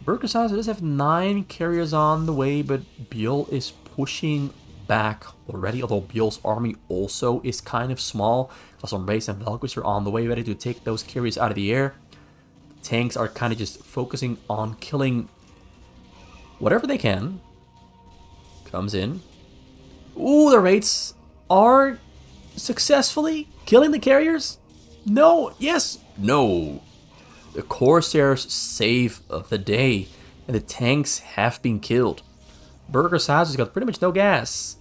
Burgersasu does have 9 carriers on the way, but Byul is pushing back already, although Byul's army also is kind of small. Some Wraiths and Valkyries are on the way, ready to take those carriers out of the air. Tanks are kind of just focusing on killing whatever they can. Comes in. Ooh, the Wraiths are successfully killing the carriers. No, yes, no. The Corsairs save the day, and the tanks have been killed. Burgersasu's got pretty much no gas.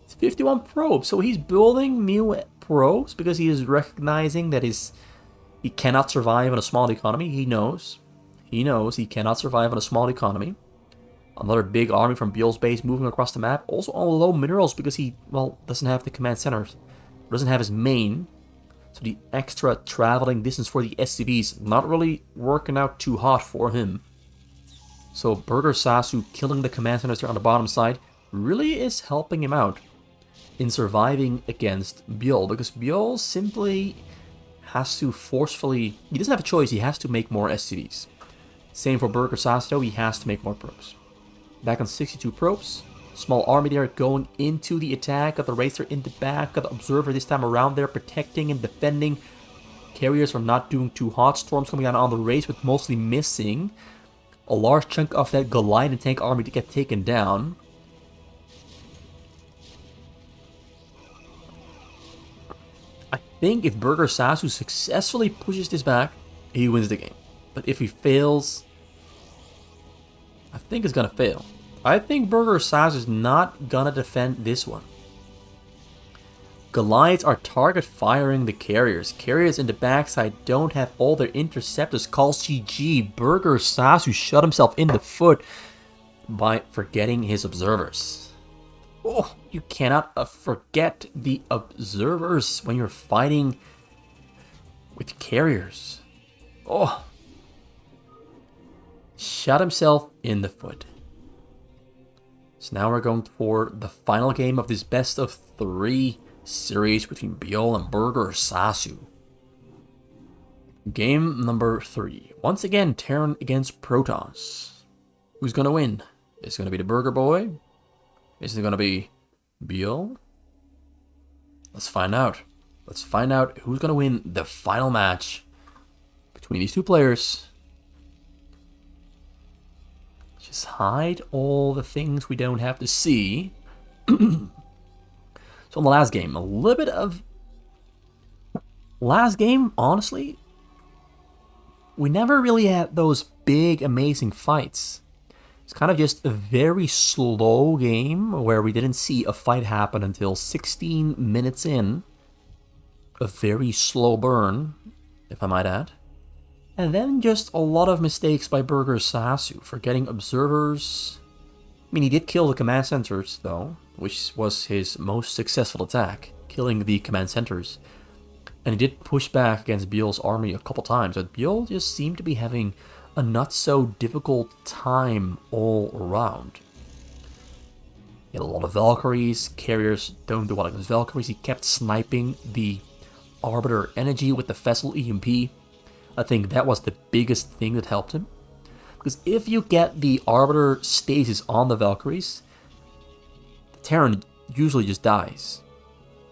It's 51 probes, so he's building new probes because he is recognizing that he cannot survive on a small economy. He knows he cannot survive on a small economy. Another big army from Byul's base moving across the map, also on low minerals because he, well, doesn't have the command center, doesn't have his main. So the extra traveling distance for the SCVs not really working out too hot for him. So Burgersasu killing the command centers here on the bottom side really is helping him out in surviving against Byul, because Byul simply has to forcefully, he doesn't have a choice, he has to make more SCVs. Same for Burgersasu though, he has to make more probes. Back on 62 probes. Small army there going into the attack. Got the Racer in the back. Got the Observer this time around there protecting and defending. Carriers are not doing too hot. Storms coming down on the race, but mostly missing a large chunk of that Goliath and tank army to get taken down. I think if Burgersasu successfully pushes this back, he wins the game. But if he fails, I think it's gonna fail. I think Burgersasu is not gonna defend this one. Goliaths are target firing the carriers. Carriers in the backside don't have all their interceptors. Calls GG. Burgersasu shot himself in the foot by forgetting his observers. Oh, you cannot forget the observers when you're fighting with carriers. Oh, shot himself in the foot. So now we're going for the final game of this best of 3 series between BiOL and Burgersasu. Game number 3. Once again, Terran against Protoss. Who's going to win? Is it going to be the Burger Boy? Is it going to be BiOL? Let's find out. Let's find out who's going to win the final match between these two players. Just hide all the things we don't have to see. So in the last game, a little bit of... Last game, honestly, we never really had those big, amazing fights. It's kind of just a very slow game where we didn't see a fight happen until 16 minutes in. A very slow burn, if I might add. And then just a lot of mistakes by Burgersasu, forgetting observers. I mean, he did kill the command centers, though, which was his most successful attack, killing the command centers. And he did push back against BiOL's army a couple times, but BiOL just seemed to be having a not so difficult time all around. He had a lot of Valkyries, carriers don't do well against Valkyries, he kept sniping the Arbiter energy with the Vessel EMP. I think that was the biggest thing that helped him. Because if you get the Arbiter stasis on the Valkyries, the Terran usually just dies.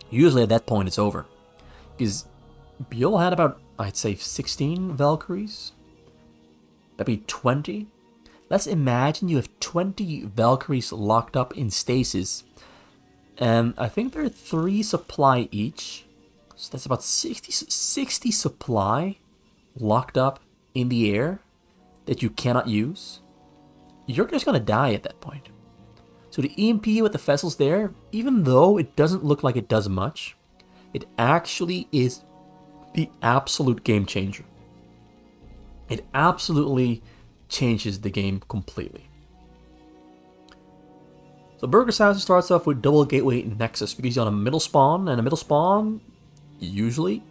Usually at that point it's over. Because BiOL had about, I'd say, 16 Valkyries. Maybe 20. Let's imagine you have 20 Valkyries locked up in stasis. And I think there are 3 supply each. So that's about 60 supply locked up in the air that you cannot use. You're just going to die at that point. So the EMP with the vessels there, even though it doesn't look like it does much, it actually is the absolute game changer. It absolutely changes the game completely. So Burgersasu starts off with double gateway nexus because he's on a middle spawn, and a middle spawn usually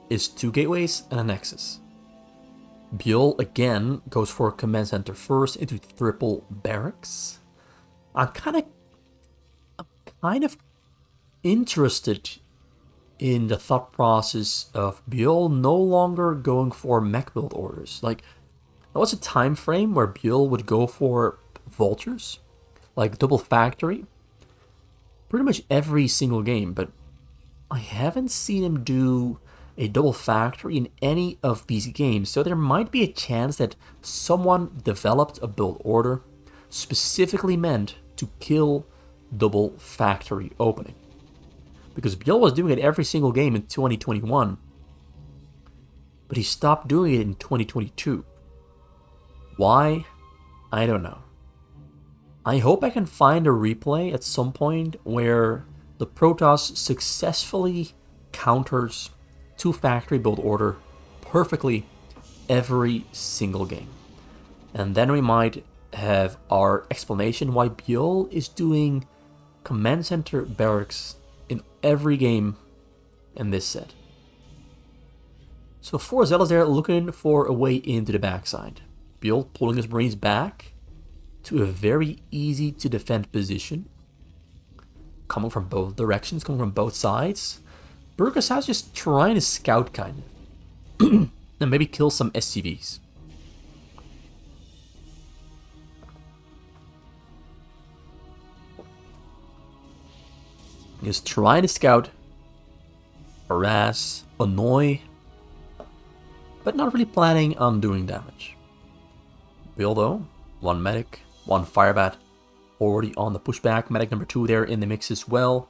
is 2 gateways and a nexus. BiOL again goes for a command center first into triple barracks. I'm kind of interested in the thought process of BiOL no longer going for mech build orders. Like, there was a time frame where BiOL would go for vultures, like double factory, pretty much every single game, but I haven't seen him do a double factory in any of these games, so there might be a chance that someone developed a build order specifically meant to kill double factory opening. Because BiOL was doing it every single game in 2021, but he stopped doing it in 2022. Why? I don't know. I hope I can find a replay at some point where the Protoss successfully counters 2 factory build order perfectly every single game. And then we might have our explanation why BiOL is doing command center barracks in every game in this set. So 4 Zealots there looking for a way into the backside. BiOL pulling his Marines back to a very easy to defend position. Coming from both directions, coming from both sides. Burgersasu just trying to scout kind of. And maybe kill some SCVs. Just trying to scout, harass, annoy, but not really planning on doing damage. BiOL though, 1 medic, 1 firebat, already on the pushback. Medic number 2 there in the mix as well.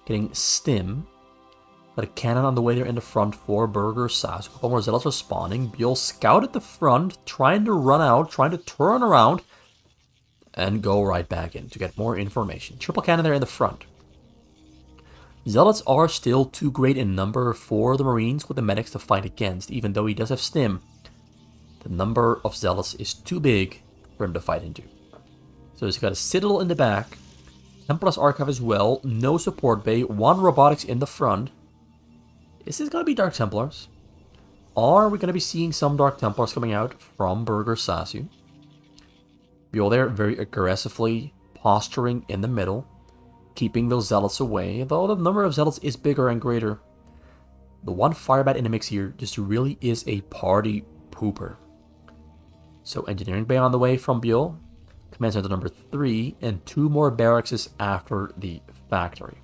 Getting stim. Got a cannon on the way there in the front for Burgersasu. A couple more Zealots responding. BiOL scout at the front, trying to run out, trying to turn around, and go right back in to get more information. Triple cannon there in the front. Zealots are still too great in number for the Marines with the medics to fight against, even though he does have stim. The number of Zealots is too big for him to fight into. So he's got a Citadel in the back, Templar's Archive as well, no support bay, 1 robotics in the front. Is this going to be Dark Templars? Are we going to be seeing some Dark Templars coming out from Burgersasu? BiOL there very aggressively posturing in the middle, keeping those Zealots away, though the number of Zealots is bigger and greater. The 1 firebat in the mix here just really is a party pooper. So engineering bay on the way from BiOL, command center number 3, and 2 more barracks after the factory.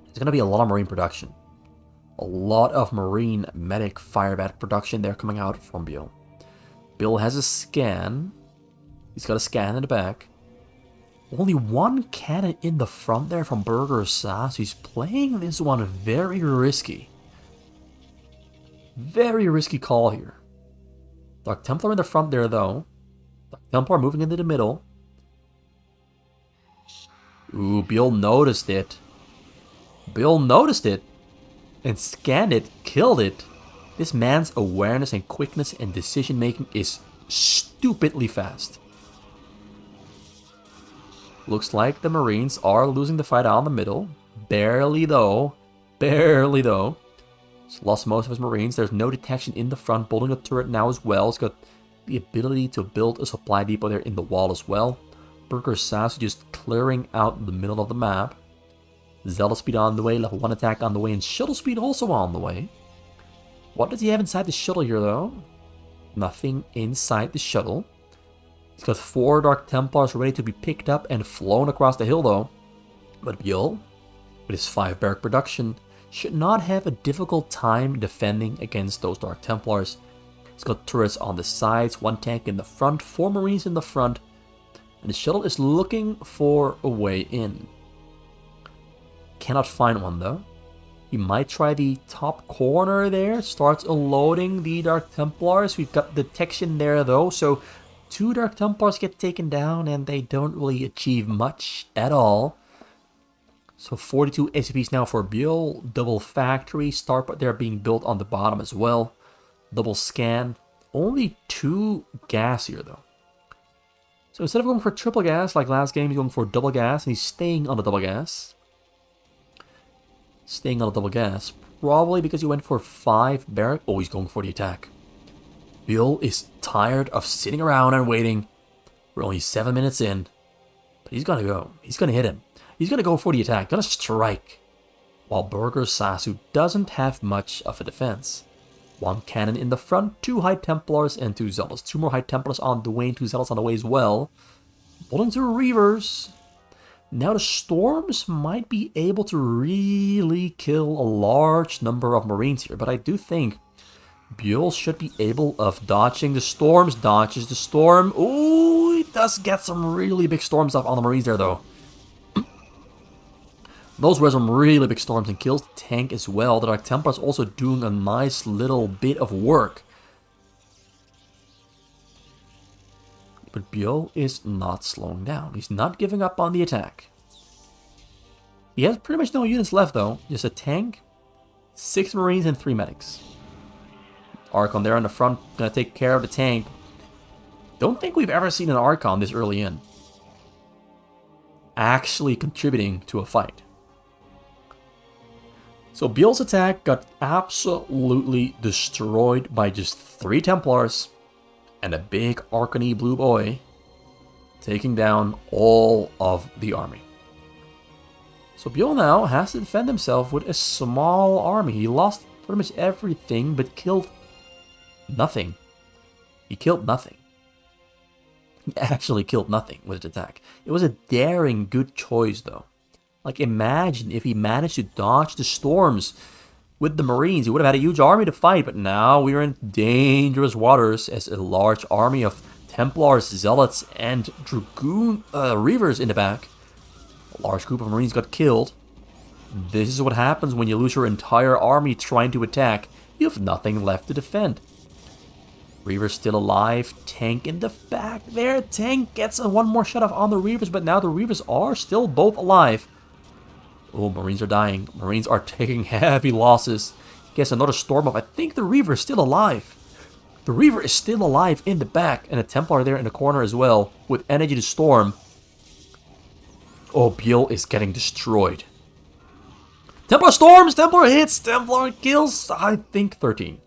There's going to be a lot of Marine production. A lot of Marine medic firebat production there coming out from BiOL. BiOL has a scan. He's got a scan in the back. Only 1 cannon in the front there from Burgersasu. He's playing this one very risky. Very risky call here. Dark Templar in the front there, though. Dark Templar moving into the middle. Ooh, BiOL noticed it. BiOL noticed it. And scanned it, killed it. This man's awareness and quickness and decision making is stupidly fast. Looks like the Marines are losing the fight out in the middle. Barely though. Barely though. He's lost most of his Marines. There's no detection in the front. Building a turret now as well. He's got the ability to build a supply depot there in the wall as well. Burgersasu just clearing out the middle of the map. Zealot speed on the way, level 1 attack on the way, and shuttle speed also on the way. What does he have inside the shuttle here, though? Nothing inside the shuttle. He's got 4 Dark Templars ready to be picked up and flown across the hill, though. But BiOL, with his 5 barrack production, should not have a difficult time defending against those Dark Templars. He's got turrets on the sides, 1 tank in the front, 4 Marines in the front, and the shuttle is looking for a way in. Cannot find one though. He might try the top corner there. Starts unloading the Dark Templars. We've got detection there though. So 2 Dark Templars get taken down and they don't really achieve much at all. So 42 SCPs now for BiOL. Double factory. Starport there being built on the bottom as well. Double scan. Only 2 gas here though. So instead of going for triple gas like last game, he's going for double gas. And he's staying on the double gas. Staying on the double gas. Probably because he went for 5 barrack. Oh, he's going for the attack. BiOL is tired of sitting around and waiting. We're only 7 minutes in. But he's gonna go. He's gonna hit him. He's gonna go for the attack. Gonna strike. While Burgersasu doesn't have much of a defense. 1 cannon in the front, 2 High Templars and 2 Zealots. 2 more High Templars on the way and 2 Zealots on the way as well. Building 2 Reavers. Now the Storms might be able to really kill a large number of Marines here, but I do think BiOL should be able of dodging the Storms. Dodges the Storm. Ooh, he does get some really big Storms off on the Marines there though. Those were some really big Storms and kills the tank as well. The Dark Templar is also doing a nice little bit of work. But BiOL is not slowing down. He's not giving up on the attack. He has pretty much no units left though. Just a tank, 6 Marines, and 3 medics. Archon there on the front, gonna take care of the tank. Don't think we've ever seen an Archon this early in actually contributing to a fight. So BiOL's attack got absolutely destroyed by just 3 Templars and a big Arcany blue boy, taking down all of the army. So BiOL now has to defend himself with a small army. He lost pretty much everything, but killed nothing. He killed nothing. He actually killed nothing with his attack. It was a daring good choice though. Like imagine if he managed to dodge the Storms with the Marines. He would have had a huge army to fight, but now we're in dangerous waters as a large army of Templars, Zealots, and Dragoon Reavers in the back. A large group of Marines got killed. This is what happens when you lose your entire army trying to attack. You have nothing left to defend. Reavers still alive. Tank in the back there. Tank gets one more shot off on the Reavers, but now the Reavers are still both alive. Oh, Marines are dying. Marines are taking heavy losses. Gets another storm off. I think the Reaver is still alive. The Reaver is still alive in the back. And a Templar there in the corner as well. With energy to storm. Oh, BiOL is getting destroyed. Templar storms! Templar hits! Templar kills! I think 13.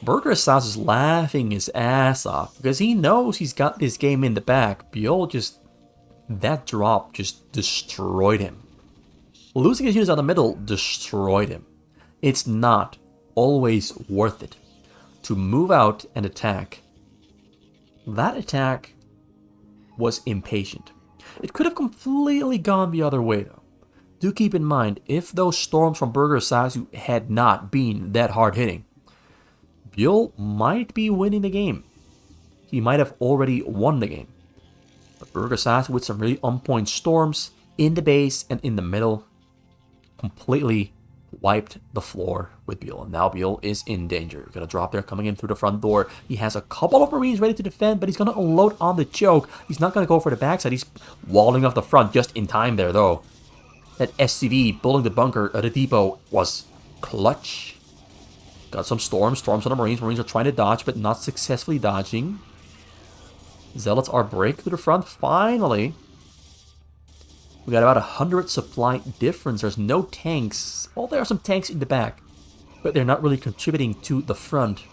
Burgersasu is laughing his ass off. Because he knows he's got this game in the back. BiOL just... that drop just destroyed him. Losing his units out the middle destroyed him. It's not always worth it to move out and attack. That attack was impatient. It could have completely gone the other way though. Do keep in mind, if those storms from Burgersasu had not been that hard hitting, BiOL might be winning the game. He might have already won the game. But Burgersasu with some really on-point storms in the base and in the middle completely wiped the floor with BiOL. And now BiOL is in danger. Gonna drop there, coming in through the front door. He has a couple of Marines ready to defend, but he's gonna unload on the choke. He's not gonna go for the backside. He's walling off the front just in time there, though. That SCV building the bunker at the depot was clutch. Got some storms on the Marines. Marines are trying to dodge, but not successfully dodging. Zealots are breaking to the front, finally. We got about 100 supply difference. There's no tanks. Well, there are some tanks in the back, but they're not really contributing to the front.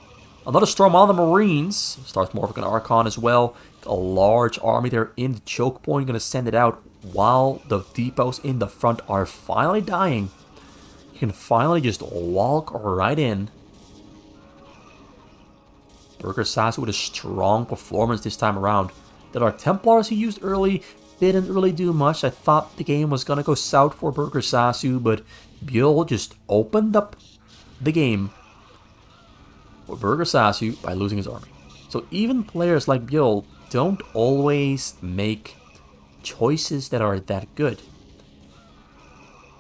Another storm on the Marines. Starts more of an Archon as well. A large army there in the choke point. Going to send it out while the depots in the front are finally dying. You can finally just walk right in. Burgersasu with a strong performance this time around. The Dark Templars he used early didn't really do much. I thought the game was going to go south for Burgersasu, but BiOL just opened up the game for Burgersasu by losing his army. So even players like BiOL don't always make choices that are that good.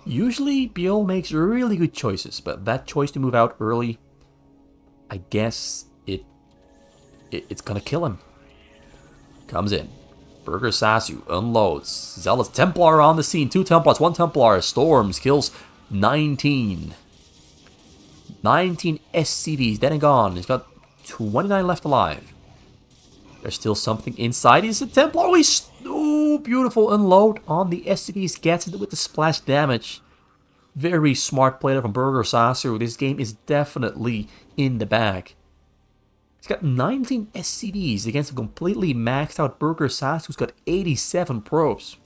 Usually BiOL makes really good choices, but that choice to move out early, I guess it's gonna kill him. Comes in. Burgersasu unloads. Zealous Templar on the scene. 2 Templars, 1 Templar. Storms, kills 19. 19 SCVs, dead and gone. He's got 29 left alive. There's still something inside. He's a Templar. Oh, beautiful unload on the SCVs. Gets it with the splash damage. Very smart play there from Burgersasu. This game is definitely in the bag. He's got 19 SCVs against a completely maxed out Burgersasu who's got 87 probes.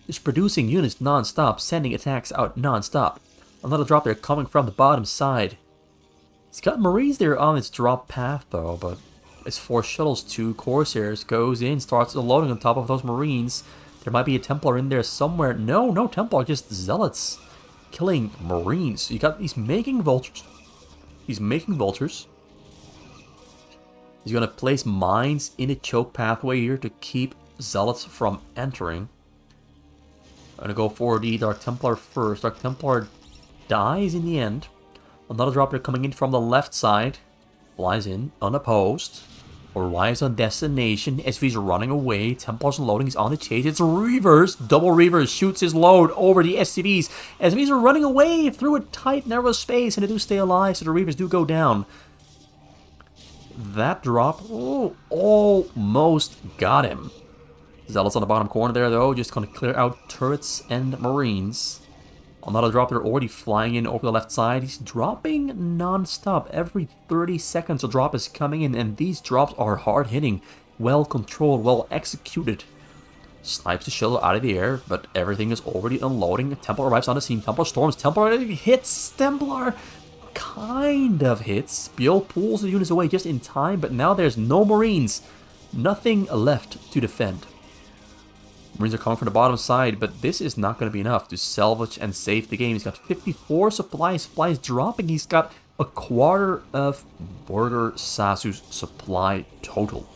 Just producing units non-stop, sending attacks out non-stop. Another drop there coming from the bottom side. He's got Marines there on its drop path though, but it's 4 shuttles, 2 Corsairs, goes in, starts unloading on top of those Marines. There might be a Templar in there somewhere. No Templar, just Zealots killing Marines. You got, he's making vultures. He's going to place mines in a choke pathway here to keep Zealots from entering. I'm going to go for the Dark Templar first. Dark Templar dies in the end. Another dropper coming in from the left side. Flies in unopposed. Arrives on destination. SV's running away. Templars unloading. He's on the chase. It's Reavers. Double Reavers shoots his load over the SCVs. SVs are running away through a tight, narrow space, and they do stay alive, so the Reavers do go down. That drop, almost got him. Zealots on the bottom corner there, though, just going to clear out turrets and Marines. Another drop, they're already flying in over the left side. He's dropping non-stop. Every 30 seconds a drop is coming in, and these drops are hard-hitting, well-controlled, well-executed. Snipes the shuttle out of the air, but everything is already unloading. Templar arrives on the scene. Templar storms. Templar hits. Templar kind of hits. BiOL pulls the units away just in time, but now there's no Marines. Nothing left to defend. Marines are coming from the bottom side, but this is not going to be enough to salvage and save the game. He's got 54 supplies dropping. He's got a quarter of Burgersasu's supply total.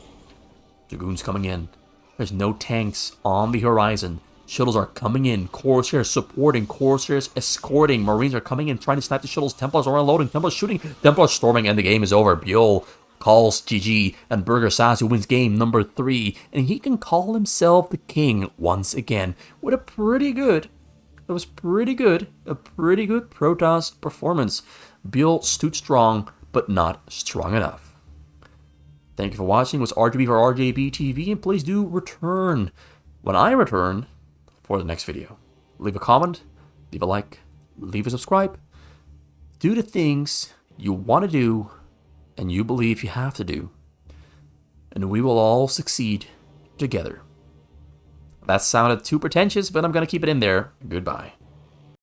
Dragoons coming in. There's no tanks on the horizon. Shuttles are coming in. Corsairs supporting. Corsairs escorting. Marines are coming in, trying to snipe the shuttles. Templars are unloading. Templars shooting. Templars storming, and the game is over. BiOL calls GG, and Burgersasu wins game number 3, and he can call himself the king once again with a pretty good, a pretty good Protoss performance. BiOL stood strong, but not strong enough. Thank you for watching. It was RJB for RJBTV, and please do return when I return for the next video. Leave a comment, leave a like, leave a subscribe. Do the things you want to do and you believe you have to do, and we will all succeed together. That sounded too pretentious, but I'm going to keep it in there. Goodbye.